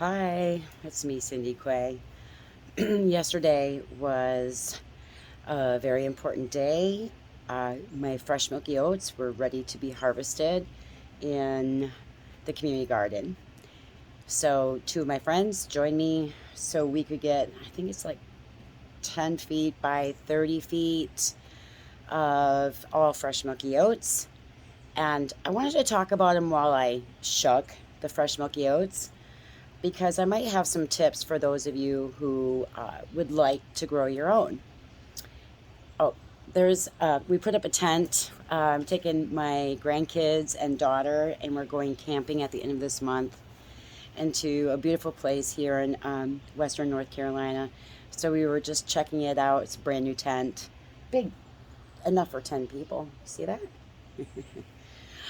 Hi, it's me, Cindy Quay. Yesterday was a very important day. My fresh milky oats were ready to be harvested in the community garden. So, two of my friends joined me so we could get, I think it's like 10 feet by 30 feet of all fresh milky oats. And I wanted to talk about them while I shook the fresh milky oats, because I might have some tips for those of you who would like to grow your own. Oh, we put up a tent. I'm taking my grandkids and daughter, and we're going camping at the end of this month into a beautiful place here in Western North Carolina. So we were just checking it out. It's a brand new tent, big enough for 10 people. See that?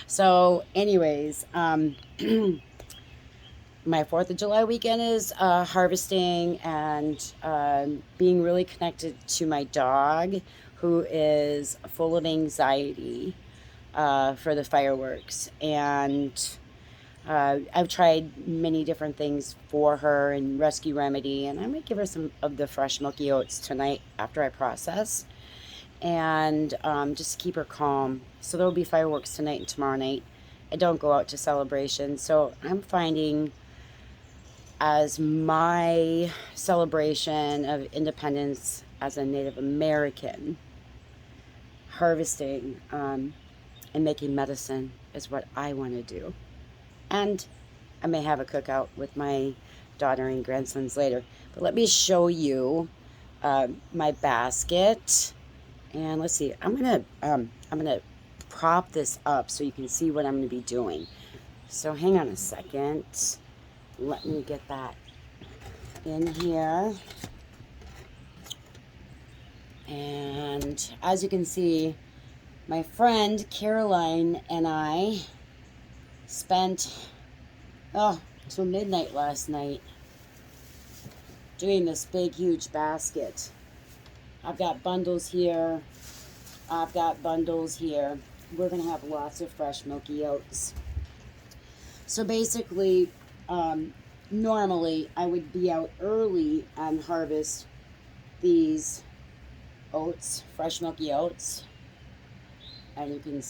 So, anyways, my 4th of July weekend is harvesting and being really connected to my dog, who is full of anxiety for the fireworks. And I've tried many different things for her and rescue remedy, and I might give her some of the fresh milky oats tonight after I process, and just to keep her calm. So there will be fireworks tonight and tomorrow night. I don't go out to celebrations, so I'm finding as my celebration of independence as a Native American, harvesting and making medicine is what I want to do. And I may have a cookout with my daughter and grandsons later. But let me show you my basket. And let's see. I'm gonna prop this up so you can see what I'm gonna be doing. So hang on a second. Let me get that in here. And as you can see, my friend Caroline and I spent till midnight last night doing this big huge basket. I've got bundles here. I've got bundles here. We're gonna have lots of fresh milky oats. So basically, normally I would be out early and harvest these oats, fresh milky oats, and you can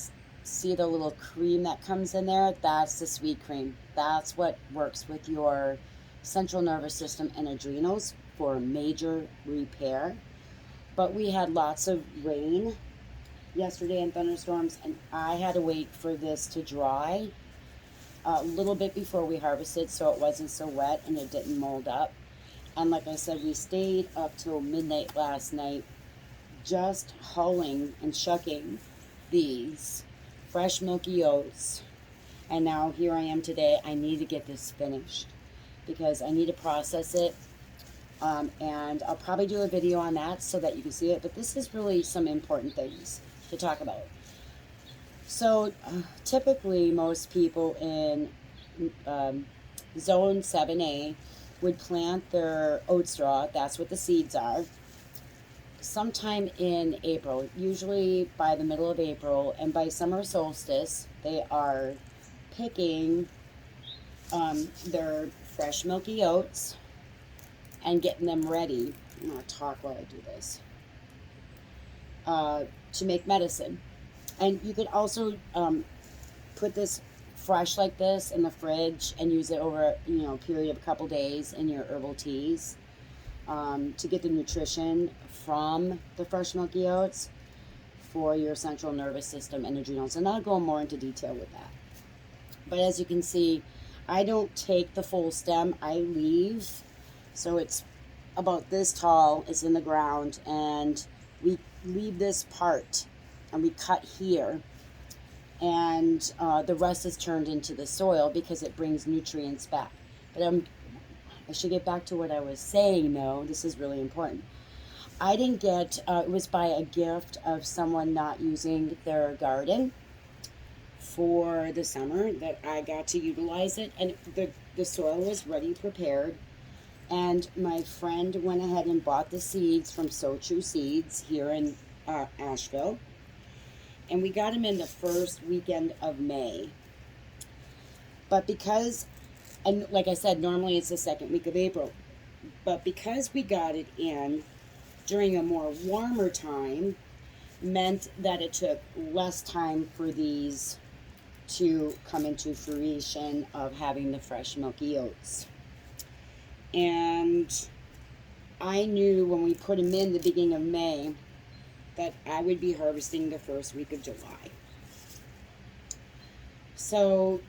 see the little cream that comes in there. That's the sweet cream. That's what works with your central nervous system and adrenals for major repair. But we had lots of rain yesterday and thunderstorms, and I had to wait for this to dry a little bit before we harvested so it wasn't so wet and it didn't mold up. And like I said, we stayed up till midnight last night just hulling and shucking these fresh milky oats. And now here I am today. I need to get this finished because I need to process it. And I'll probably do a video on that so that you can see it. But this is really some important things to talk about. So typically most people in zone 7A would plant their oat straw. That's what the seeds are. Sometime in April, usually by the middle of April, and by summer solstice, they are picking their fresh milky oats and getting them ready. I'm going to talk while I do this. To make medicine. And you could also put this fresh like this in the fridge and use it over a period of a couple days in your herbal teas to get the nutrition from the fresh milky oats for your central nervous system and adrenals. And I'll go more into detail with that. But as you can see, I don't take the full stem. I leave. So it's about this tall. It's in the ground. And we leave this part. And we cut here. And the rest is turned into the soil because it brings nutrients back. But I should get back to what I was saying, though. This is really important. I didn't get, it was by a gift of someone not using their garden for the summer that I got to utilize it. And the soil was ready, prepared. And my friend went ahead and bought the seeds from So True Seeds here in Asheville. And we got them in the first weekend of May. But because And like I said, normally it's the second week of April. But because we got it in during a more warmer time, meant that it took less time for these to come into fruition of having the fresh milky oats. And I knew when we put them in the beginning of May that I would be harvesting the first week of July. So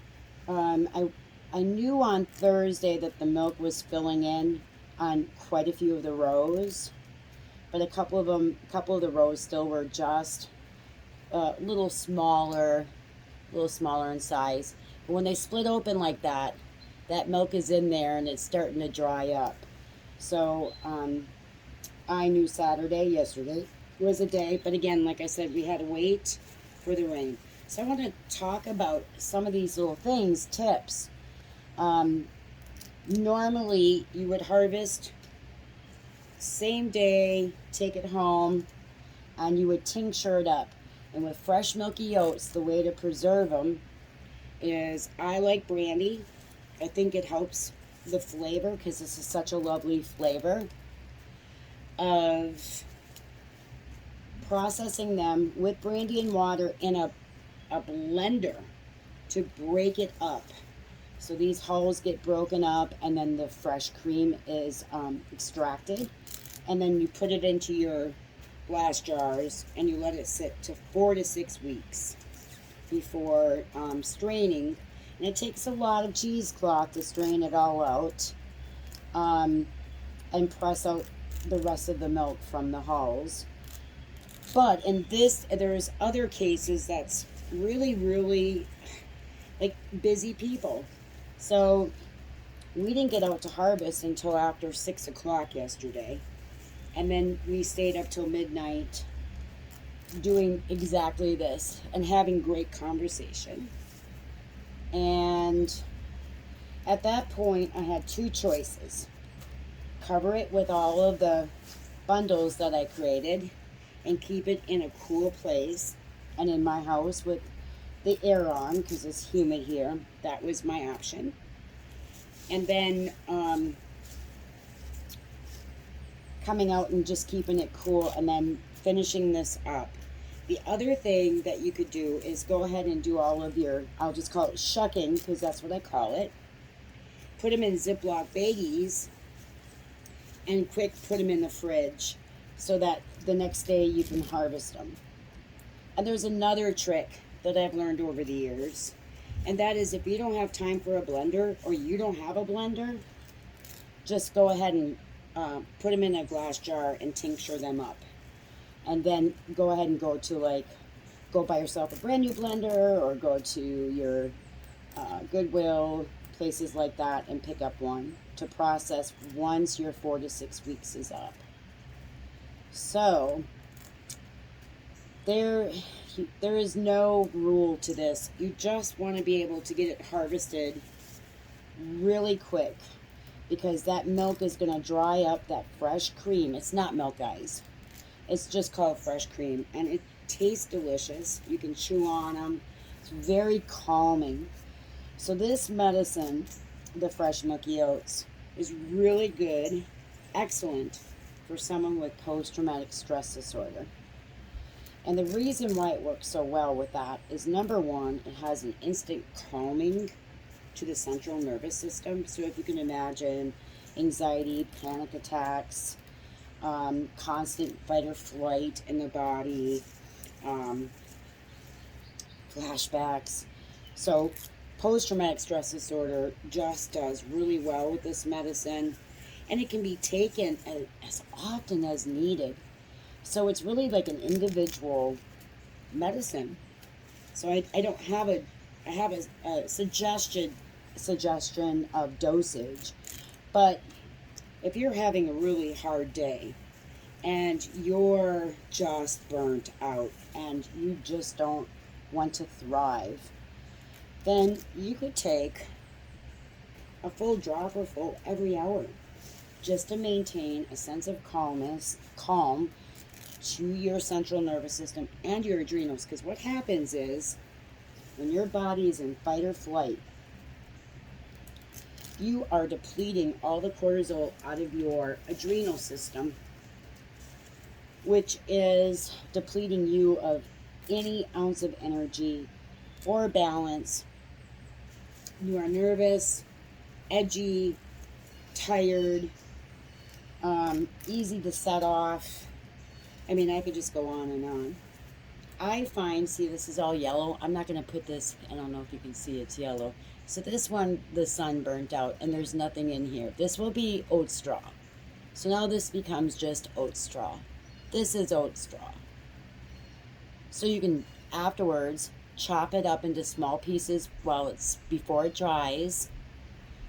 I knew on Thursday that the milk was filling in on quite a few of the rows, but a couple of the rows still were just a little smaller in size. But when they split open like that, that milk is in there and it's starting to dry up. So I knew yesterday was a day, but again, like I said, we had to wait for the rain. So I want to talk about some of these little things, tips. Normally you would harvest same day, take it home, and you would tincture it up. And with fresh milky oats, the way to preserve them is, I like brandy. I think it helps the flavor because this is such a lovely flavor, of processing them with brandy and water in a blender to break it up. So these hulls get broken up and then the fresh cream is extracted. And then you put it into your glass jars and you let it sit to 4 to 6 weeks before straining. And it takes a lot of cheesecloth to strain it all out and press out the rest of the milk from the hulls. But in this, there's other cases that's really like busy people. So we didn't get out to harvest until after 6 o'clock yesterday. And then we stayed up till midnight doing exactly this and having great conversation. And at that point, I had two choices. Cover it with all of the bundles that I created and keep it in a cool place and in my house with the air on because it's humid here. That was my option. And then coming out and just keeping it cool and then finishing this up. The other thing that you could do is go ahead and do all of your, I'll just call it shucking because that's what I call it. Put them in Ziploc baggies and quick put them in the fridge so that the next day you can harvest them. And there's another trick that I've learned over the years, and that is if you don't have time for a blender or you don't have a blender, just go ahead and put them in a glass jar and tincture them up. And then go ahead and go buy yourself a brand new blender or go to your Goodwill, places like that, and pick up one to process once your 4 to 6 weeks is up. So there is no rule to this. You just want to be able to get it harvested really quick because that milk is going to dry up that fresh cream. It's not milk, guys. It's just called fresh cream, and it tastes delicious. You can chew on them. It's very calming. So this medicine, the Fresh Milky Oats, is really good, excellent for someone with post-traumatic stress disorder. And the reason why it works so well with that is, number one, it has an instant calming to the central nervous system. So if you can imagine anxiety, panic attacks, constant fight or flight in the body, flashbacks. So post-traumatic stress disorder just does really well with this medicine, and it can be taken as often as needed. So it's really like an individual medicine. So I don't have I have a suggestion of dosage, but if you're having a really hard day and you're just burnt out and you just don't want to thrive, then you could take a full drop or full every hour just to maintain a sense of calm to your central nervous system and your adrenals. Because what happens is when your body is in fight or flight, you are depleting all the cortisol out of your adrenal system, which is depleting you of any ounce of energy or balance. You are nervous, edgy, tired, easy to set off. I mean, I could just go on and on. I find, see, this is all yellow. I'm not going to put this, I don't know if you can see it's yellow. So this one, the sun burnt out and there's nothing in here. This will be oat straw. So now this becomes just oat straw. This is oat straw. So you can afterwards chop it up into small pieces while it's before it dries,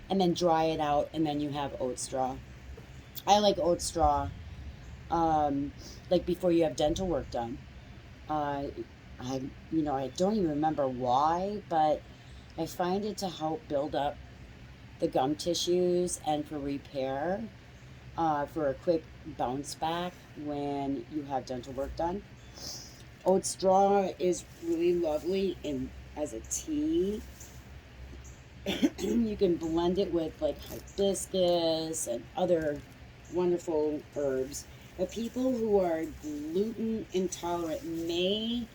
and then dry it out, and then you have oat straw. I like oat straw like before you have dental work done. I I don't even remember why, but I find it to help build up the gum tissues and for repair, for a quick bounce back when you have dental work done. Oat straw is really lovely as a tea. You can blend it with like hibiscus and other wonderful herbs. But people who are gluten intolerant may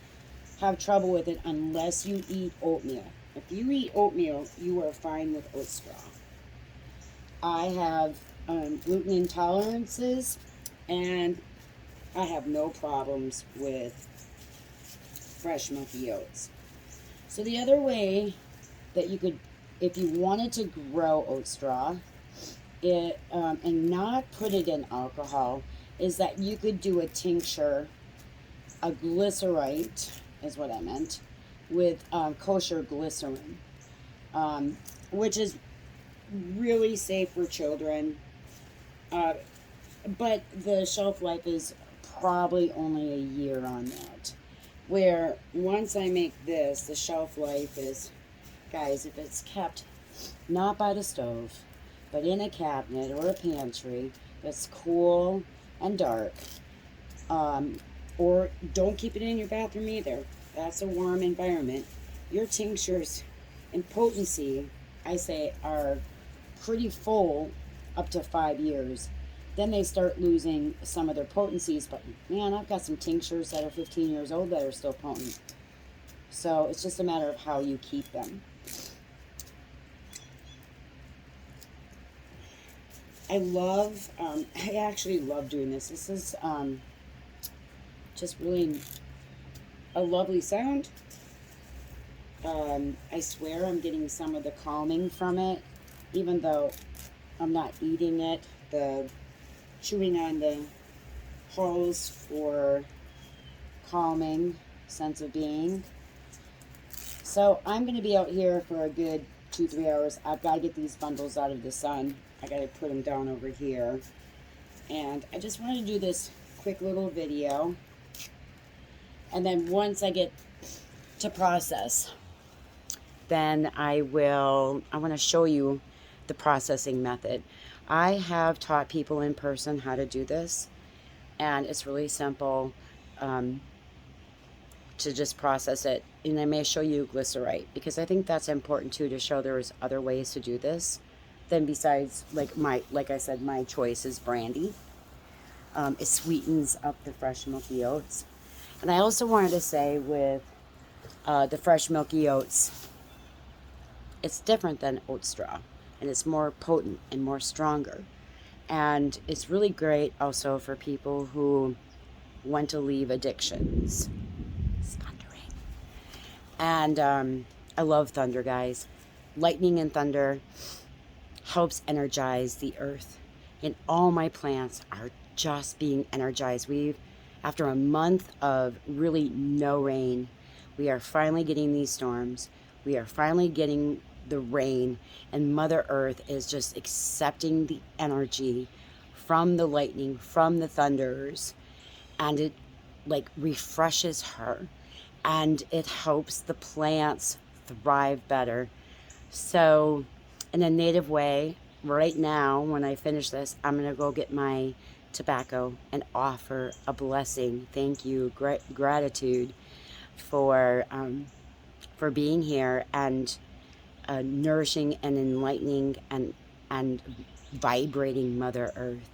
have trouble with it unless you eat oatmeal. If you eat oatmeal, you are fine with oat straw. I have gluten intolerances, and I have no problems with Fresh Milky Oats. So the other way that you could, if you wanted to grow oat straw and not put it in alcohol, is that you could do a tincture, a glycerite is what I meant, with kosher glycerin, which is really safe for children, but the shelf life is probably only a year on that. Where once I make this, the shelf life is, guys, if it's kept not by the stove, but in a cabinet or a pantry that's cool and dark, or don't keep it in your bathroom either. That's a warm environment. Your tinctures in potency, I say, are pretty full up to 5 years. Then they start losing some of their potencies, but man, I've got some tinctures that are 15 years old that are still potent. So it's just a matter of how you keep them. I actually love doing this. This is just really a lovely sound. I swear I'm getting some of the calming from it, even though I'm not eating it. The chewing on the hulls for calming sense of being. So I'm going to be out here for a good 2-3 hours. I've got to get these bundles out of the sun. I got to put them down over here. And I just wanted to do this quick little video. And then once I get to process, then I want to show you the processing method. I have taught people in person how to do this, and it's really simple to just process it. And I may show you glycerite, because I think that's important too, to show there's other ways to do this than besides, like I said, my choice is brandy. It sweetens up the Fresh Milky Oats. And I also wanted to say with the Fresh Milky Oats, it's different than oat straw, and it's more potent and more stronger. And it's really great also for people who want to leave addictions. It's thundering. And I love thunder, guys. Lightning and thunder helps energize the earth. And all my plants are just being energized. After a month of really no rain, we are finally getting these storms. We are finally getting the rain, and Mother Earth is just accepting the energy from the lightning, from the thunders, and it like refreshes her, and it helps the plants thrive better. So in a native way, right now when I finish this, I'm gonna go get my tobacco and offer a blessing, thank you, gratitude for being here and nourishing and enlightening and and vibrating Mother Earth.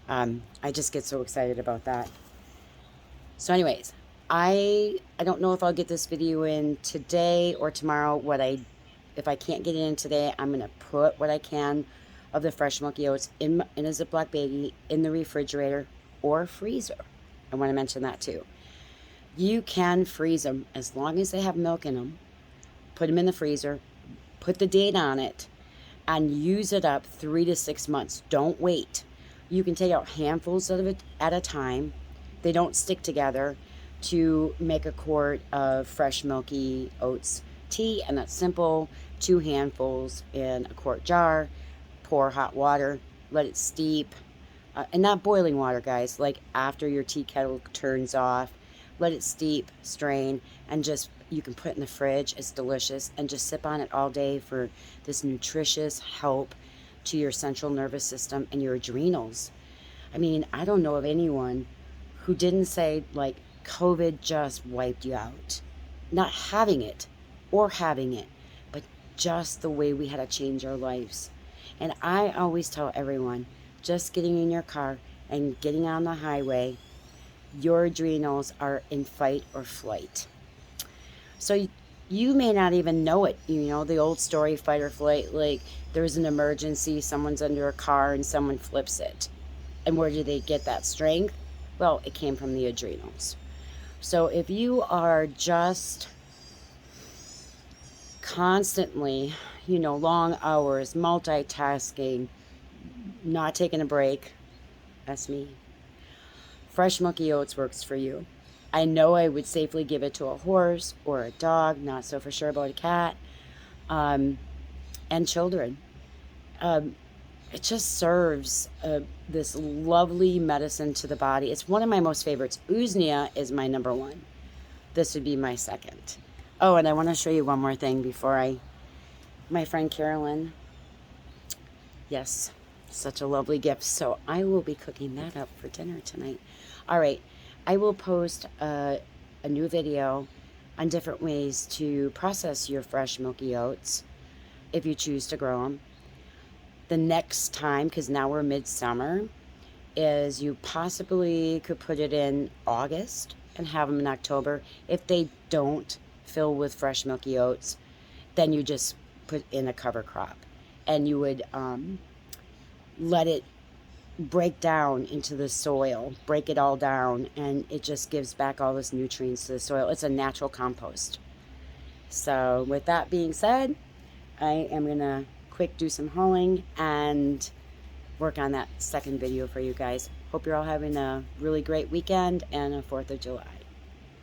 I just get so excited about that. So anyways, I don't know if I'll get this video in today or tomorrow. If I can't get it in today, I'm going to put what I can of the Fresh Milky Oats in a Ziploc baggie in the refrigerator or freezer. I want to mention that too. You can freeze them as long as they have milk in them. Put them in the freezer, put the date on it, and use it up 3 to 6 months. Don't wait. You can take out handfuls of it at a time. They don't stick together to make a quart of Fresh Milky Oats tea, and that's simple. 2 handfuls in a quart jar. Pour hot water, let it steep, and not boiling water, guys, like after your tea kettle turns off. Let it steep, strain, and just, you can put it in the fridge. It's delicious, and just sip on it all day for this nutritious help to your central nervous system and your adrenals. I mean, I don't know of anyone who didn't say, like, COVID just wiped you out. Not having it or having it, but just the way we had to change our lives. And I always tell everyone, just getting in your car and getting on the highway, your adrenals are in fight or flight. So you may not even know it. You know, the old story, fight or flight, like there's an emergency, someone's under a car and someone flips it. And where did they get that strength? Well, it came from the adrenals. So if you are just constantly, you know, long hours, multitasking, not taking a break, that's me. Fresh Milky Oats works for you. I know I would safely give it to a horse or a dog, not so for sure about a cat, and children. It just serves this lovely medicine to the body. It's one of my most favorites. Usnea is my number 1. This would be my second. Oh, and I want to show you one more thing before my friend Carolyn. Yes, such a lovely gift. So I will be cooking that up for dinner tonight. All right, I will post a new video on different ways to process your Fresh Milky Oats if you choose to grow them. The next time, because now we're midsummer, is you possibly could put it in August and have them in October. If they don't fill with Fresh Milky Oats, then you just put in a cover crop, and you would let it break down into the soil, break it all down, and it just gives back all those nutrients to the soil. It's a natural compost. So with that being said, I am gonna quick do some hauling and work on that second video for you guys. Hope you're all having a really great weekend and a 4th of July.